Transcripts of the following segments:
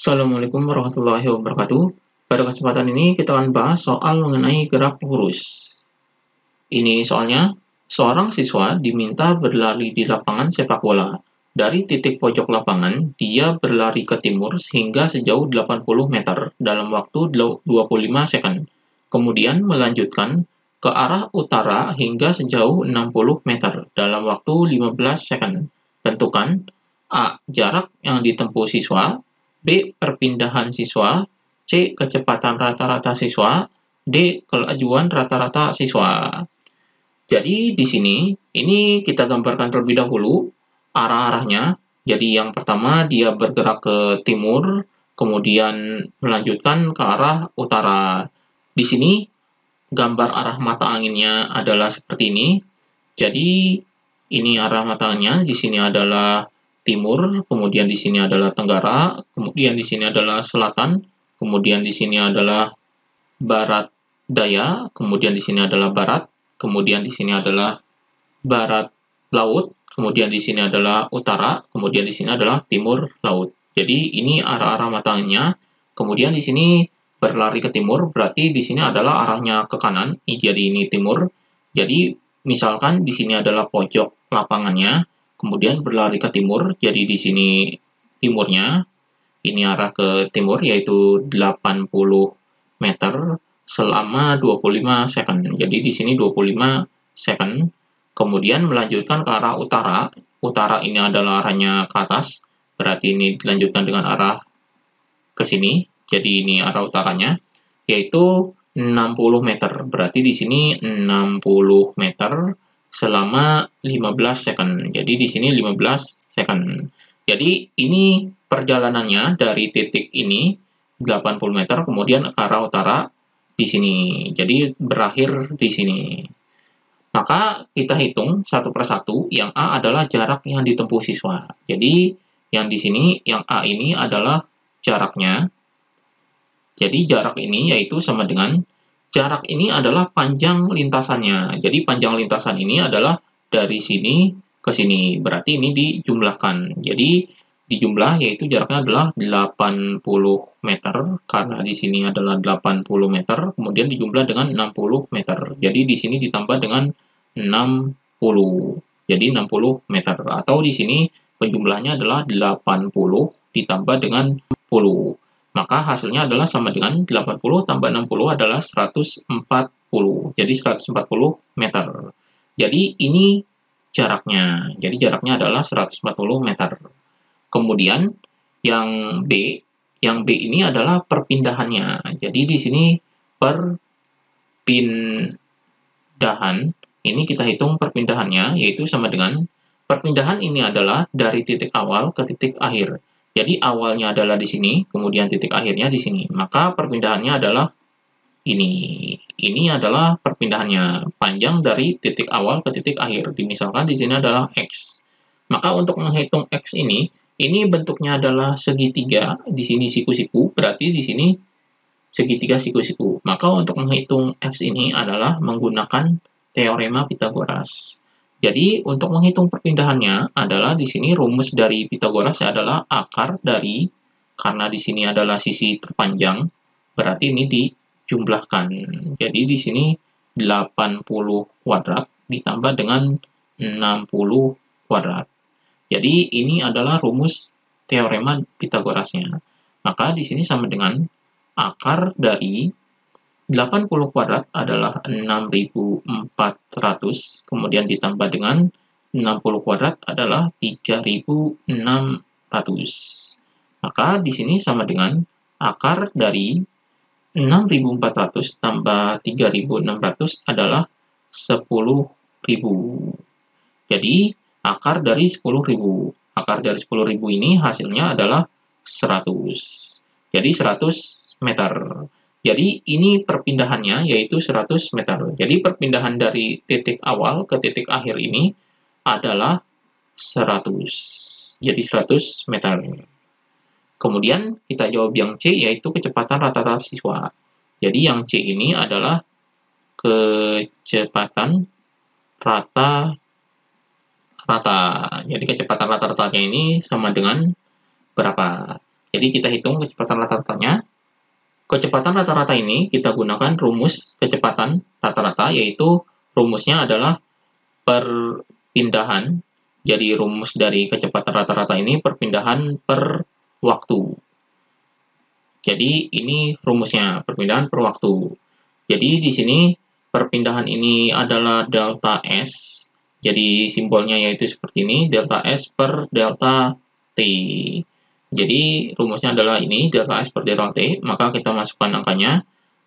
Assalamualaikum warahmatullahi wabarakatuh. Pada kesempatan ini kita akan bahas soal mengenai gerak lurus. Ini soalnya, seorang siswa diminta berlari di lapangan sepak bola. Dari titik pojok lapangan, dia berlari ke timur hingga sejauh 80 meter dalam waktu 25 second. Kemudian melanjutkan ke arah utara hingga sejauh 60 meter dalam waktu 15 second. Tentukan A. Jarak yang ditempuh siswa, B. Perpindahan siswa, C. Kecepatan rata-rata siswa, D. Kelajuan rata-rata siswa. Jadi di sini, ini kita gambarkan terlebih dahulu arah-arahnya. Jadi yang pertama dia bergerak ke timur, kemudian melanjutkan ke arah utara. Di sini gambar arah mata anginnya adalah seperti ini. Jadi ini arah mata anginnya, di sini adalah timur, kemudian di sini adalah tenggara, kemudian di sini adalah selatan, kemudian di sini adalah barat daya, kemudian di sini adalah barat, kemudian di sini adalah barat laut, kemudian di sini adalah utara, kemudian di sini adalah timur laut. Jadi ini arah-arah matanya. Kemudian di sini berlari ke timur, berarti di sini adalah arahnya ke kanan. Jadi ini timur. Jadi misalkan di sini adalah pojok lapangannya, kemudian berlari ke timur. Jadi di sini timurnya, ini arah ke timur yaitu 80 meter selama 25 second. Jadi di sini 25 second. Kemudian melanjutkan ke arah utara. Utara ini adalah arahnya ke atas. Berarti ini dilanjutkan dengan arah ke sini. Jadi ini arah utaranya yaitu 60 meter. Berarti di sini 60 meter selama 15 second. Jadi di sini 15 second. Jadi ini perjalanannya dari titik ini 80 meter kemudian ke arah utara di sini. Jadi berakhir di sini. Maka kita hitung satu persatu. Yang A adalah jarak yang ditempuh siswa. Jadi yang di sini yang A ini adalah jaraknya. Jadi jarak ini yaitu sama dengan jarak ini adalah panjang lintasannya. Jadi panjang lintasan ini adalah dari sini ke sini. Berarti ini dijumlahkan. Jadi dijumlah yaitu jaraknya adalah 80 meter karena di sini adalah 80 meter, kemudian dijumlah dengan 60 meter. Jadi di sini ditambah dengan 60. Jadi 60 meter atau di sini penjumlahnya adalah 80 ditambah dengan 10. Maka hasilnya adalah sama dengan 80 tambah 60 adalah 140. Jadi 140 meter. Jadi ini jaraknya. Jadi jaraknya adalah 140 meter. Kemudian yang B ini adalah perpindahannya. Jadi di sini perpindahan, ini kita hitung perpindahannya, yaitu sama dengan perpindahan ini adalah dari titik awal ke titik akhir. Jadi awalnya adalah di sini, kemudian titik akhirnya di sini. Maka perpindahannya adalah ini. Ini adalah perpindahannya, panjang dari titik awal ke titik akhir. Misalkan di sini adalah X. Maka untuk menghitung X ini bentuknya adalah segitiga, di sini siku-siku, berarti di sini segitiga siku-siku. Maka untuk menghitung X ini adalah menggunakan teorema Pythagoras. Jadi untuk menghitung perpindahannya adalah di sini rumus dari Pythagoras adalah akar dari, karena di sini adalah sisi terpanjang, berarti ini dijumlahkan. Jadi di sini 80 kuadrat ditambah dengan 60 kuadrat. Jadi ini adalah rumus teorema Pythagorasnya. Maka di sini sama dengan akar dari 80 kuadrat adalah 6.400, kemudian ditambah dengan 60 kuadrat adalah 3.600. Maka di sini sama dengan akar dari 6.400 tambah 3.600 adalah 10.000. Jadi akar dari 10.000. Akar dari 10.000 ini hasilnya adalah 100. Jadi 100 meter. Jadi ini perpindahannya yaitu 100 meter. Jadi perpindahan dari titik awal ke titik akhir ini adalah 100. Jadi 100 meter. Kemudian kita jawab yang C yaitu kecepatan rata-rata siswa. Jadi yang C ini adalah kecepatan rata-rata. Jadi kecepatan rata-ratanya ini sama dengan berapa? Jadi kita hitung kecepatan rata-ratanya. Kecepatan rata-rata ini kita gunakan rumus kecepatan rata-rata, yaitu rumusnya adalah perpindahan. Jadi rumus dari kecepatan rata-rata ini perpindahan per waktu. Jadi ini rumusnya, perpindahan per waktu. Jadi di sini perpindahan ini adalah delta S. Jadi simbolnya yaitu seperti ini, delta S per delta T. Jadi rumusnya adalah ini, delta S per delta T, maka kita masukkan angkanya.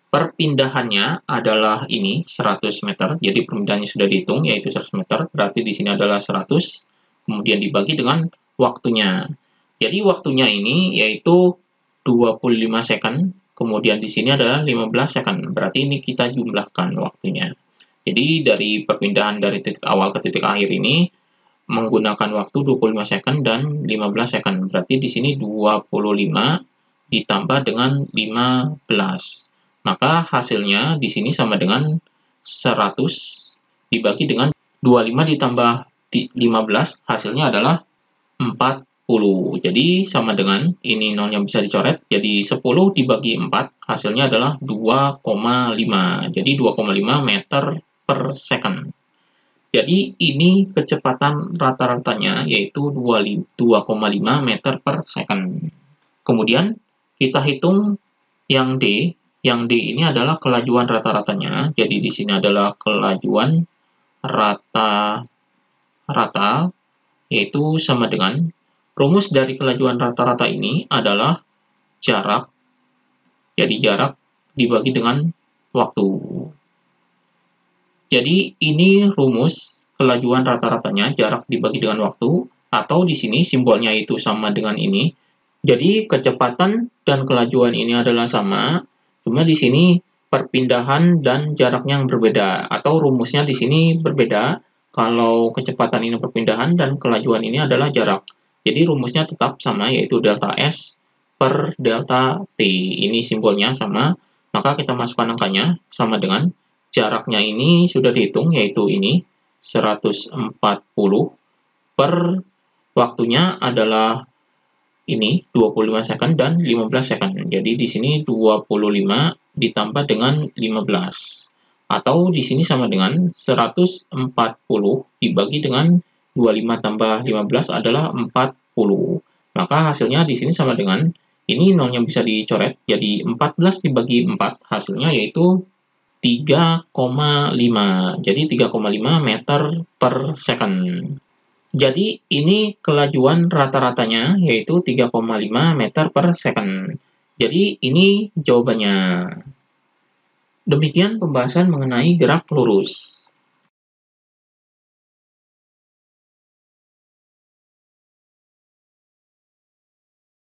Perpindahannya adalah ini, 100 meter. Jadi perpindahannya sudah dihitung, yaitu 100 meter. Berarti di sini adalah 100, kemudian dibagi dengan waktunya. Jadi waktunya ini yaitu 25 second, kemudian di sini adalah 15 second. Berarti ini kita jumlahkan waktunya. Jadi dari perpindahan dari titik awal ke titik akhir ini menggunakan waktu 25 second dan 15 second. Berarti di sini 25 ditambah dengan 15. Maka hasilnya di sini sama dengan 100 dibagi dengan 25 ditambah 15, hasilnya adalah 40. Jadi sama dengan, ini nolnya bisa dicoret, jadi 10 dibagi 4, hasilnya adalah 2,5. Jadi 2,5 meter per second. Jadi ini kecepatan rata-ratanya yaitu 2,5 meter per second. Kemudian kita hitung yang D. Yang D ini adalah kelajuan rata-ratanya. Jadi di sini adalah kelajuan rata-rata, yaitu sama dengan rumus dari kelajuan rata-rata ini adalah jarak. Jadi jarak dibagi dengan waktu. Jadi ini rumus kelajuan rata-ratanya, jarak dibagi dengan waktu, atau di sini simbolnya itu sama dengan ini. Jadi kecepatan dan kelajuan ini adalah sama, cuma di sini perpindahan dan jaraknya yang berbeda, atau rumusnya di sini berbeda. Kalau kecepatan ini perpindahan dan kelajuan ini adalah jarak. Jadi rumusnya tetap sama, yaitu delta S per delta T. Ini simbolnya sama, maka kita masukkan angkanya sama dengan jaraknya ini sudah dihitung, yaitu ini 140 per waktunya adalah ini 25 second dan 15 second. Jadi di sini 25 ditambah dengan 15. Atau di sini sama dengan 140 dibagi dengan 25 tambah 15 adalah 40. Maka hasilnya di sini sama dengan, ini nolnya bisa dicoret, jadi 14 dibagi 4, hasilnya yaitu 3,5. Jadi 3,5 meter per second. Jadi ini kelajuan rata-ratanya yaitu 3,5 meter per second. Jadi ini jawabannya. Demikian pembahasan mengenai gerak lurus.